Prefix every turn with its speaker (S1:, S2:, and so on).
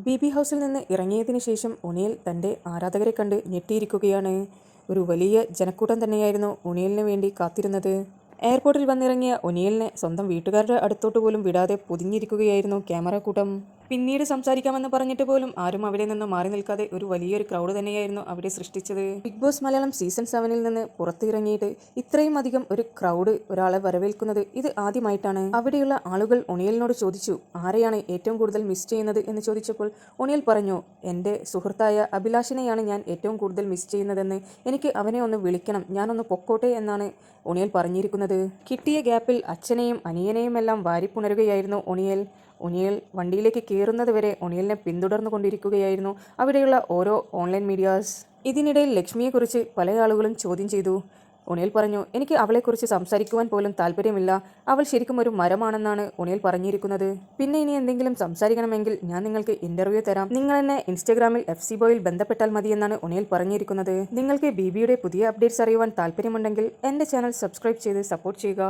S1: B ഹൗസിൽ നിന്ന് ഇറങ്ങിയതിനു ശേഷം ഒനിയൽ തൻ്റെ ആരാധകരെ കണ്ട് ഞെട്ടിയിരിക്കുകയാണ്. ഒരു വലിയ ജനക്കൂട്ടം തന്നെയായിരുന്നു ഒനിയലിന് വേണ്ടി കാത്തിരുന്നത്. എയർപോർട്ടിൽ വന്നിറങ്ങിയ ഒനിയലിനെ സ്വന്തം വീട്ടുകാരുടെ അടുത്തോട്ട് പോലും വിടാതെ പൊതിഞ്ഞിരിക്കുകയായിരുന്നു ക്യാമറ കൂട്ടം. പിന്നീട് സംസാരിക്കാമെന്ന് പറഞ്ഞിട്ട് പോലും ആരും അവിടെ നിന്ന് മാറി നിൽക്കാതെ ഒരു വലിയൊരു ക്രൗഡ് തന്നെയായിരുന്നു അവിടെ സൃഷ്ടിച്ചത്. ബിഗ് ബോസ് മലയാളം സീസൺ 7-ൽ നിന്ന് പുറത്തിറങ്ങിയിട്ട് ഇത്രയും അധികം ഒരു ക്രൗഡ് ഒരാളെ വരവേൽക്കുന്നത് ഇത് ആദ്യമായിട്ടാണ്. അവിടെയുള്ള ആളുകൾ ഒനിയലിനോട് ചോദിച്ചു, ആരെയാണ് ഏറ്റവും കൂടുതൽ മിസ് ചെയ്യുന്നത് എന്ന് ചോദിച്ചപ്പോൾ ഒനിയൽ പറഞ്ഞു, എൻ്റെ സുഹൃത്തായ അഭിലാഷിനെയാണ് ഞാൻ ഏറ്റവും കൂടുതൽ മിസ് ചെയ്യുന്നതെന്ന്. എനിക്ക് അവനെ ഒന്ന് വിളിക്കണം, ഞാനൊന്ന് പൊക്കോട്ടെ എന്നാണ് ഒനിയൽ പറഞ്ഞിരിക്കുന്നത്. കിട്ടിയ ഗ്യാപ്പിൽ അച്ഛനെയും അനിയനെയുമെല്ലാം വാരിപ്പുണരുകയായിരുന്നു ഒനിയൽ വണ്ടിയിലേക്ക് കയറുന്നത് വരെ ഒനിയലിനെ പിന്തുടർന്നു കൊണ്ടിരിക്കുകയായിരുന്നു അവിടെയുള്ള ഓരോ ഓൺലൈൻ മീഡിയാസ്. ഇതിനിടയിൽ ലക്ഷ്മിയെക്കുറിച്ച് പല ആളുകളും ചോദ്യം ചെയ്തു. ഒനിയൽ പറഞ്ഞു, എനിക്ക് അവളെക്കുറിച്ച് സംസാരിക്കുവാൻ പോലും താല്പര്യമില്ല, അവൾ ശരിക്കും ഒരു മരമാണെന്നാണ് ഒനിയൽ പറഞ്ഞിരിക്കുന്നത്. പിന്നെ ഇനി എന്തെങ്കിലും സംസാരിക്കണമെങ്കിൽ ഞാൻ നിങ്ങൾക്ക് ഇന്റർവ്യൂ തരാം, നിങ്ങൾ എന്നെ ഇൻസ്റ്റഗ്രാമിൽ FC ബോയിൽ ബന്ധപ്പെട്ടാൽ മതിയെന്നാണ് ഒനിയൽ പറഞ്ഞിരിക്കുന്നത്. നിങ്ങൾക്ക് BBയുടെ പുതിയ അപ്ഡേറ്റ്സ് അറിയുവാൻ താല്പര്യമുണ്ടെങ്കിൽ എൻ്റെ ചാനൽ സബ്സ്ക്രൈബ് ചെയ്ത് സപ്പോർട്ട് ചെയ്യുക.